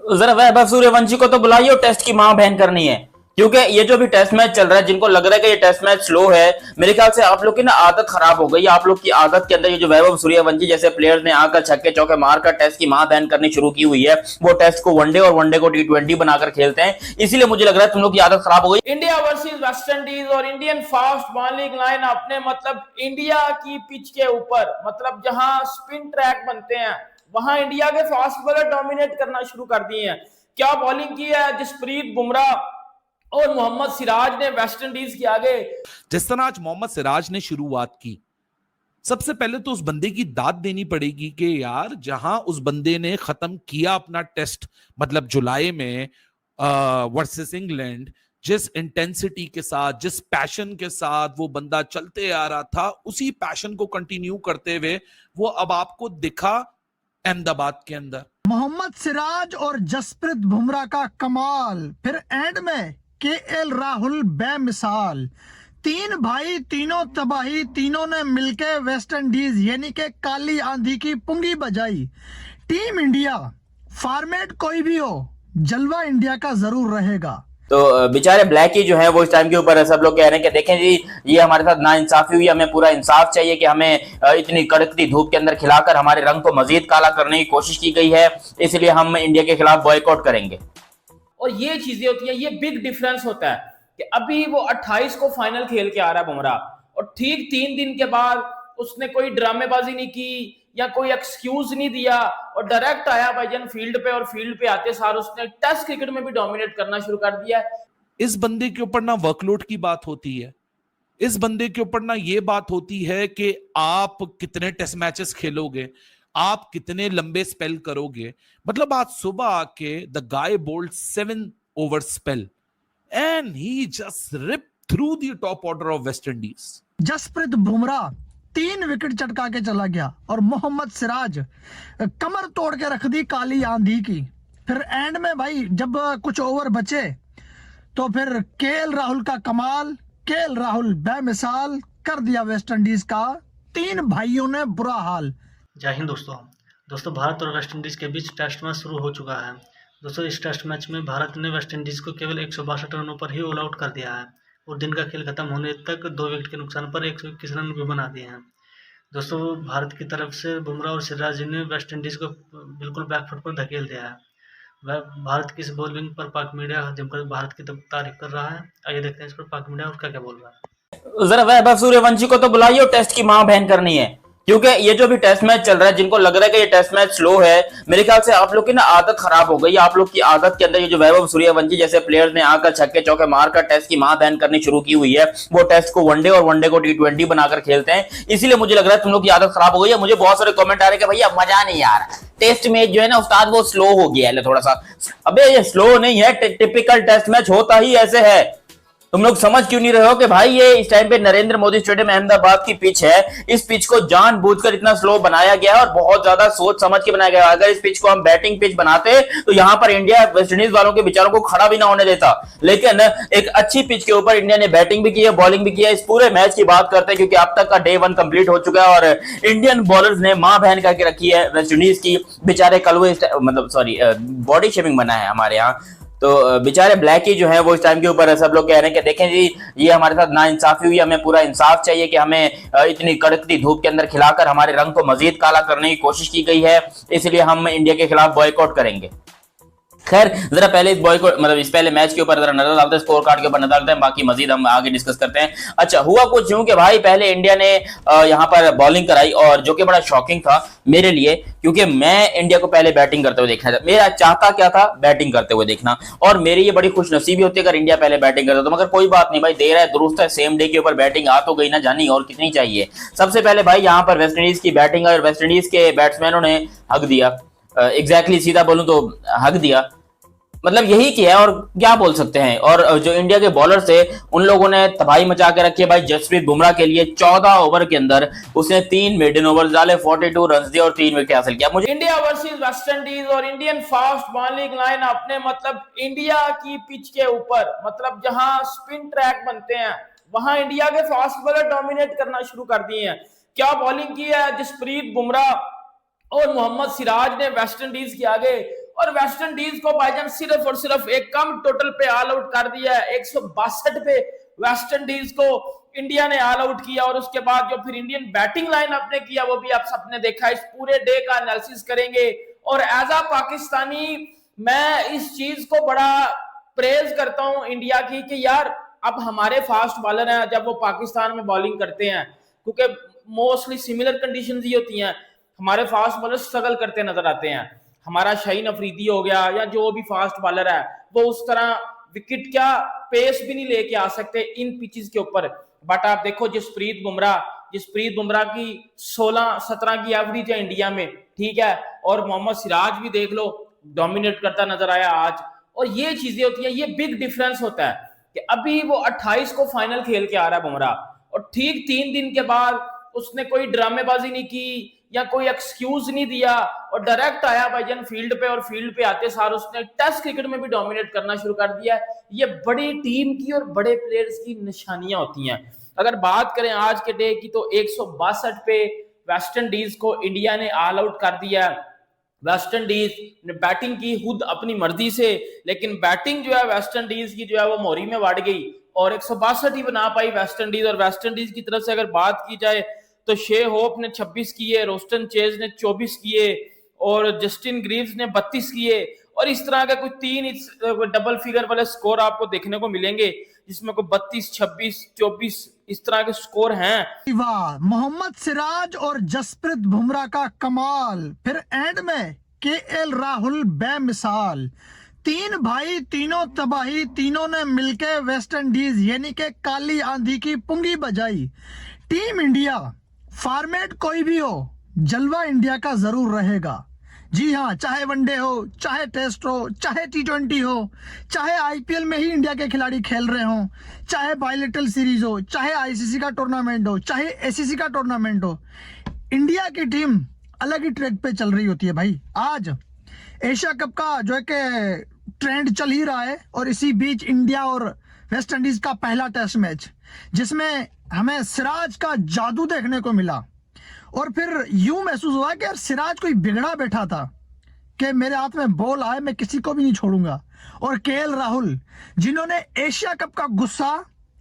जरा वैभव सूर्यवंशी को तो बुलाइए और टेस्ट की मां बहन करनी है। क्योंकि ये जो भी टेस्ट मैच चल रहा है, जिनको लग रहा है कि ये टेस्ट मैच स्लो है, मेरे ख्याल से आप लोग की ना आदत खराब हो गई। आप लोग की आदत के अंदर ये जो वैभव सूर्यवंशी जैसे प्लेयर्स ने आकर छक्के चौके मारकर टेस्ट की मां बहन करनी शुरू की हुई है, वो टेस्ट को वनडे और वनडे को टी20 बनाकर खेलते हैं। इसीलिए मुझे लग रहा है तुम लोग की आदत खराब हो गई। इंडिया वर्सेस वेस्ट इंडीज और इंडियन फास्ट बॉलिंग लाइन अपने मतलब इंडिया की पिच के ऊपर, मतलब जहां स्पिन ट्रैक बनते हैं वहां इंडिया के फास्ट बॉलर डोमिनेट करना शुरू कर दिए हैं। क्या बॉलिंग की है जसप्रीत बुमराह और मोहम्मद सिराज ने वेस्ट इंडीज के आगे। जिस तरह आज मोहम्मद सिराज ने शुरुआत की, सबसे पहले तो उस बंदे की दाद देनी पड़ेगी कि यार जहां उस बंदे ने खत्म किया अपना टेस्ट, मतलब जुलाई में वर्सेस इंग्लैंड, जिस इंटेंसिटी के साथ, जिस पैशन के साथ वो बंदा चलते आ रहा था, उसी पैशन को कंटिन्यू करते हुए वो अब आपको दिखा अहमदाबाद के अंदर। मोहम्मद सिराज और जसप्रीत बुमराह का कमाल, फिर एंड में केएल राहुल बेमिसाल। तीन भाई तीनों तबाही, तीनों ने मिलके वेस्ट इंडीज यानी के काली आंधी की पुंगी बजाई। टीम इंडिया फॉर्मेट कोई भी हो, जलवा इंडिया का जरूर रहेगा। तो बेचारे ब्लैकी जो है वो इस टाइम के ऊपर सब लोग कह रहे हैं कि देखें जी, ये हमारे साथ नाइंसाफी हुई, हमें पूरा इंसाफ चाहिए कि हमें इतनी कड़कती धूप के अंदर खिलाकर हमारे रंग को मजीद काला करने की कोशिश की गई है, इसलिए हम इंडिया के खिलाफ बॉयकॉट करेंगे। और ये चीजें होती हैं, ये बिग डिफरेंस होता है कि अभी वो 28 को फाइनल खेल के आ रहा है बुमराह, और ठीक 3 दिन के बाद उसने कोई ड्रामेबाजी नहीं की या कोई एक्सक्यूज नहीं दिया और डायरेक्ट आया भाईजान फील्ड पे, और फील्ड पे आते सार उसने टेस्ट क्रिकेट में भी डोमिनेट करना शुरू कर दिया है। इस बंदे के ऊपर ना वर्कलोड की बात होती है, इस बंदे के ऊपर ना ये बात होती है कि आप कितने टेस्ट मैचेस खेलोगे, आप कितने लंबे स्पेल करोगे। मतलब आज सुबह आके the guy bowled 7 over spell and he just rip through the top order of West Indies. Jasprit Bumrah 3 wicket चटका के चला गया और मोहम्मद सिराज कमर तोड़ के रख दी काली आंधी की। फिर एंड में भाई जब कुछ ओवर बचे तो फिर केएल राहुल का कमाल, केएल राहुल बेमिसाल कर दिया वेस्ट इंडीज का। 3 भाइयों ने बुरा हाल। जय हिंद दोस्तों भारत और वेस्ट इंडीज के बीच टेस्ट मैच शुरू हो चुका है। दोस्तों इस टेस्ट मैच में भारत ने वेस्ट इंडीज को केवल 162 रनों पर ही ऑल आउट कर दिया है और दिन का खेल खत्म होने तक 2 विकेट के नुकसान पर 121 रन भी बना दिए हैं। दोस्तों भारत की तरफ से बुमराह और सिराज ने वेस्ट इंडीज को बिल्कुल बैकफुट पर धकेल दिया है। वह भारत की इस बॉलिंग पर पाक मीडिया जमकर भारत की तारीफ कर रहा है। आइए देखते हैं इस पर पाक मीडिया उसका क्या बोल रहा है। जरा वैभव सूर्यवंशी को तो बुलाइए और टेस्ट की मां बहन करनी है। क्योंकि ये जो भी टेस्ट मैच चल रहा है, जिनको लग रहा है कि ये टेस्ट मैच स्लो है, मेरे ख्याल से आप लोग की ना आदत खराब हो गई। आप लोग की आदत के अंदर ये जो वैभव सूर्यवंशी जैसे प्लेयर्स ने आकर छक्के चौके मारकर टेस्ट की मां बहन करनी शुरू की हुई है, वो टेस्ट को वनडे और वनडे को टी20 बनाकर खेलते हैं। इसीलिए मुझे लग रहा है तुम लोग की आदत खराब हो गई है। मुझे बहुत सारे कमेंट आ रहे हैं कि भैया मजा नहीं आ रहा, टेस्ट मैच जो है ना उस्ताद वो स्लो हो गया है थोड़ा सा। अबे ये स्लो नहीं है, टिपिकल टेस्ट मैच होता ही ऐसे है। तुम लोग समझ क्यों नहीं रहे हो कि भाई ये इस टाइम पे नरेंद्र मोदी स्टेडियम अहमदाबाद की पिच है। इस पिच को जानबूझकर इतना स्लो बनाया गया है और बहुत ज्यादा सोच समझ के बनाया गया है। अगर इस पिच को हम बैटिंग पिच बनाते तो यहां पर इंडिया वेस्ट इंडीज वालों के बेचारों को खड़ा भी ना होने देता। लेकिन एक अच्छी पिच के ऊपर इंडिया ने बैटिंग भी की है, बॉलिंग भी की है। इस पूरे मैच की बात करते हैं क्योंकि अब तक का डे 1 कंप्लीट हो चुका है और इंडियन बॉलर्स ने मां बहन करके रखी है वेस्ट इंडीज की। बेचारे कलवे मतलब सॉरी बॉडी शेमिंग बना है हमारे यहाँ। तो बेचारे ब्लैकी जो है वो इस टाइम के ऊपर सब लोग कह रहे हैं कि देखें जी, ये हमारे साथ नाइंसाफी हुई, हमें पूरा इंसाफ चाहिए कि हमें इतनी कड़कती धूप के अंदर खिलाकर हमारे रंग को मजीद काला करने की कोशिश की गई है, इसलिए हम इंडिया के खिलाफ बॉयकॉट करेंगे। खैर जरा पहले इस बॉयकॉट मतलब इस पहले मैच के ऊपर जरा नजर डालते हैं, स्कोर कार्ड के ऊपर नजर डालते हैं, बाकी मजीद हम आगे डिस्कस करते हैं। अच्छा हुआ कुछ यूं कि भाई पहले इंडिया ने यहाँ पर बॉलिंग कराई और जो कि बड़ा शॉकिंग था मेरे लिए, क्योंकि मैं इंडिया को पहले बैटिंग करते हुए देखना था। मेरा चाहता क्या था, बैटिंग करते हुए देखना, और मेरी ये बड़ी खुशनसीबी होती है अगर इंडिया पहले बैटिंग करता तो। मगर कोई बात नहीं भाई, देर है दुरुस्त है, सेम डे के ऊपर बैटिंग आ तो गई ना जानी, और कितनी चाहिए। सबसे पहले भाई यहाँ पर वेस्ट इंडीज की बैटिंग और वेस्ट इंडीज के बैट्समैनों ने हक दिया। एग्जैक्टली सीधा बोलूं तो हक दिया, मतलब यही किया है और क्या बोल सकते हैं। और जो इंडिया के बॉलर थे उन लोगों ने तबाही मचा के रखी है भाई। जसप्रीत बुमराह के लिए 14 ओवर के अंदर उसने 3 मेडन ओवर डाले, 42 रन दिए और 3 विकेट हासिल किया। मुझे इंडिया वर्सेस वेस्ट इंडीज और इंडियन फास्ट बॉलिंग लाइन अपने मतलब इंडिया की पिच के ऊपर, मतलब जहां स्पिन ट्रैक बनते हैं वहां इंडिया के फास्ट बॉलर डोमिनेट करना शुरू कर दिए हैं। क्या बॉलिंग की है जसप्रीत बुमराह और मोहम्मद सिराज ने वेस्ट इंडीज के आगे, और वेस्ट इंडीज को भाईजान सिर्फ और सिर्फ एक कम टोटल पे ऑल आउट कर दिया है। 162 पे वेस्ट इंडीज को इंडिया ने ऑल आउट किया। और उसके बाद जो फिर इंडियन बैटिंग लाइन आपने किया वो भी आप सबने देखा। इस पूरे डे का एनालिसिस करेंगे। और एज अ पाकिस्तानी मैं इस चीज को बड़ा प्रेज करता हूं इंडिया की कि यार अब हमारे फास्ट बॉलर हैं जब वो पाकिस्तान में बॉलिंग करते हैं, क्योंकि मोस्टली सिमिलर कंडीशंस ही होती हैं, हमारे फास्ट बॉलर स्ट्रगल करते नजर आते हैं। हमारा शाहीन अफरीदी हो गया या जो भी फास्ट बॉलर है वो उस तरह विकेट क्या पेस भी नहीं लेके आ सकते इन पिचेस के ऊपर। बट आप देखो जसप्रीत बुमराह की 16-17 की एवरेज है इंडिया में, ठीक है। और मोहम्मद सिराज भी देख लो डोमिनेट करता नजर आया आज। और ये चीजें होती हैं, ये बिग डिफरेंस होता है कि अभी वो 28 को फाइनल खेल के आ रहा है बुमराह और ठीक 3 दिन के बाद उसने कोई ड्रामेबाजी नहीं की या कोई एक्सक्यूज नहीं दिया और डायरेक्ट आया भाईजान फील्ड पे। और फील्ड पे आते सार उसने टेस्ट क्रिकेट में भी डोमिनेट करना शुरू कर दिया। ये बड़ी टीम की और बड़े प्लेयर्स की निशानियां होती हैं। अगर बात करें आज के डे की तो 162 पे वेस्ट इंडीज को इंडिया ने ऑल आउट कर दिया। वेस्ट इंडीज ने बैटिंग की खुद अपनी मर्जी से, लेकिन बैटिंग जो है वेस्ट इंडीज की जो है वो मोरी में बढ़ गई और 162 ही बना पाई वेस्ट इंडीज। और वेस्ट इंडीज की तरफ से अगर बात की जाए तो शे होप ने 26 किए, रोस्टन चेज ने 24 किए और जस्टिन ग्रीव्स ने 32 किए। और इस तरह के कुछ 3 डबल फिगर वाले स्कोर आपको देखने को मिलेंगे जिसमें को 32, 26, 24 इस तरह के स्कोर हैं। वाह, मोहम्मद सिराज और जसप्रीत बुमराह का कमाल, फिर एंड में केएल राहुल बेमिसाल। 3 भाई तीनों तबाही, तीनों ने मिलके वेस्ट इंडीज यानी के काली आंधी की पुंगी बजाई। टीम इंडिया फॉर्मेट कोई भी हो, जलवा इंडिया का जरूर रहेगा। जी हाँ, चाहे वनडे हो, चाहे टेस्ट हो, चाहे T20 हो, चाहे आईपीएल में ही इंडिया के खिलाड़ी खेल रहे हो, चाहे बायलेटरल सीरीज हो, चाहे आईसीसी का टूर्नामेंट हो, चाहे एसीसी का टूर्नामेंट हो, इंडिया की टीम अलग ही ट्रैक पे चल रही होती है भाई। आज एशिया कप का जो है कि ट्रेंड चल ही रहा है और इसी बीच इंडिया और वेस्ट इंडीज का पहला टेस्ट मैच जिसमें हमें सिराज का जादू देखने को मिला। और फिर यूं महसूस हुआ कि यार सिराज कोई बिगड़ा बैठा था कि मेरे हाथ में बॉल आए मैं किसी को भी नहीं छोड़ूंगा। और केएल राहुल जिन्होंने एशिया कप का गुस्सा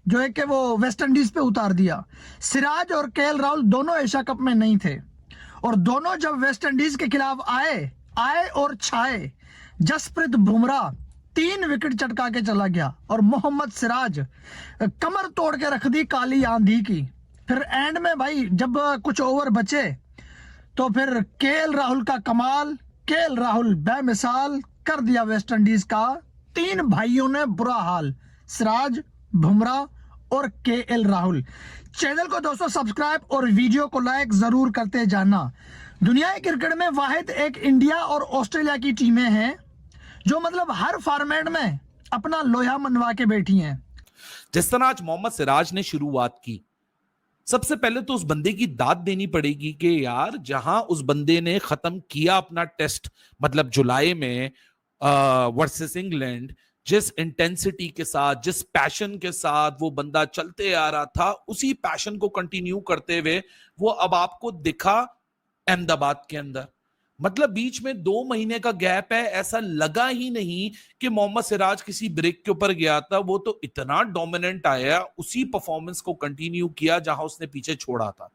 जो है कि वो वेस्ट इंडीज पे उतार दिया। सिराज और केएल राहुल दोनों एशिया कप में नहीं थे और दोनों जब वेस्ट इंडीज के खिलाफ आए और छाए। जसप्रीत बुमराह 3 विकेट चटका के चला गया और मोहम्मद सिराज कमर तोड़ के रख दी काली आंधी की। फिर एंड में भाई जब कुछ ओवर बचे तो फिर केएल राहुल का कमाल, केएल राहुल बेमिसाल कर दिया वेस्ट इंडीज का। 3 भाइयों ने बुरा हाल, सिराज, बुमराह और केएल राहुल। चैनल को दोस्तों सब्सक्राइब और वीडियो को लाइक जरूर करते जाना। दुनिया क्रिकेट में वाहिद एक इंडिया और ऑस्ट्रेलिया की टीमें हैं जो मतलब हर फॉर्मेट में अपना लोहा मनवा के बैठी हैं। जिस तरह आज मोहम्मद सिराज ने शुरुआत की, सबसे पहले तो उस बंदे की दाद देनी पड़ेगी कि यार जहां उस बंदे ने खत्म किया अपना टेस्ट मतलब जुलाई में वर्सेस इंग्लैंड, जिस इंटेंसिटी के साथ, जिस पैशन के साथ वो बंदा चलते आ रहा था, उसी पैशन को कंटिन्यू करते हुए वो अब आपको दिखा अहमदाबाद के अंदर। मतलब बीच में 2 महीने का गैप है, ऐसा लगा ही नहीं कि मोहम्मद सिराज किसी ब्रेक के ऊपर गया था। वो तो इतना डोमिनेंट आया, उसी परफॉर्मेंस को कंटिन्यू किया जहां उसने पीछे छोड़ा था।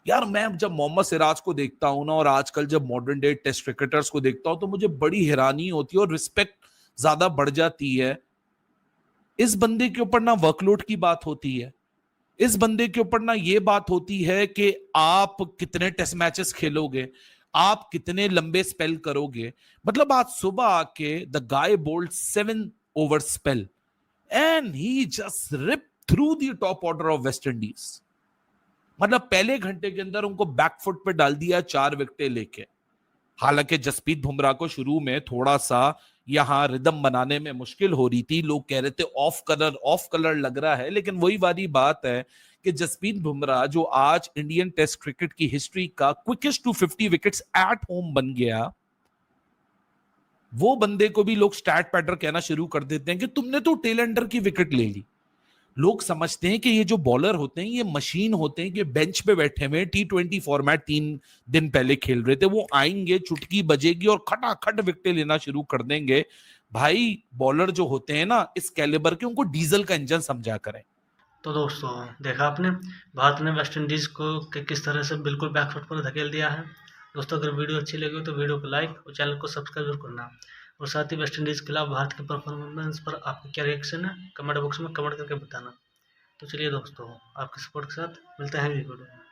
यार मैं जब मोहम्मद सिराज को देखता हूं ना और आजकल जब मॉडर्न डे टेस्ट क्रिकेटर्स को देखता हूं तो मुझे बड़ी हैरानी होती है और रिस्पेक्ट ज्यादा बढ़ जाती है। इस बंदे के ऊपर ना वर्कलोड की बात होती है, इस बंदे के ऊपर ना ये बात होती है कि आप कितने टेस्ट मैचेस खेलोगे, आप कितने लंबे स्पेल करोगे। मतलब आज सुबह आके the guy bowled 7 over spell and he just rip through the top order of West Indies. मतलब पहले घंटे के अंदर उनको बैकफुट पे डाल दिया 4 विकेटें लेके। हालांकि जसप्रीत बुमराह को शुरू में थोड़ा सा यहां रिदम बनाने में मुश्किल हो रही थी, लोग कह रहे थे ऑफ कलर लग रहा है, लेकिन वही वाली बात है कि जसप्रीत बुमराह जो आज इंडियन टेस्ट क्रिकेट की हिस्ट्री का quickest to 50 wickets at home बन गया, वो बंदे को भी लोग स्टैट पैटर कहना शुरू कर देते हैं कि तुमने तो टेल एंडर की विकेट ले ली। लोग समझते हैं कि ये जो बॉलर होते हैं ये मशीन होते हैं कि बेंच पे बैठे हुए T20 फॉर्मेट 3 दिन पहले खेल रहे थे, वो आएंगे, चुटकी बजेगी और खटाखट विकेटें लेना शुरू कर देंगे। भाई बॉलर जो होते हैं ना इस कैलिबर के, उनको डीजल का इंजन समझा करें। तो दोस्तों देखा आपने भारत ने वेस्ट इंडीज़ को किस तरह से बिल्कुल बैकफुट पर धकेल दिया है। दोस्तों अगर वीडियो अच्छी लगी तो वीडियो को लाइक और चैनल को सब्सक्राइब जरूर करना, और साथ ही वेस्ट इंडीज़ के खिलाफ भारत के परफॉर्मेंस पर आपका क्या रिएक्शन है कमेंट बॉक्स में कमेंट करके बताना। तो चलिए दोस्तों आपके सपोर्ट के साथ मिलते हैं अगली वीडियो में।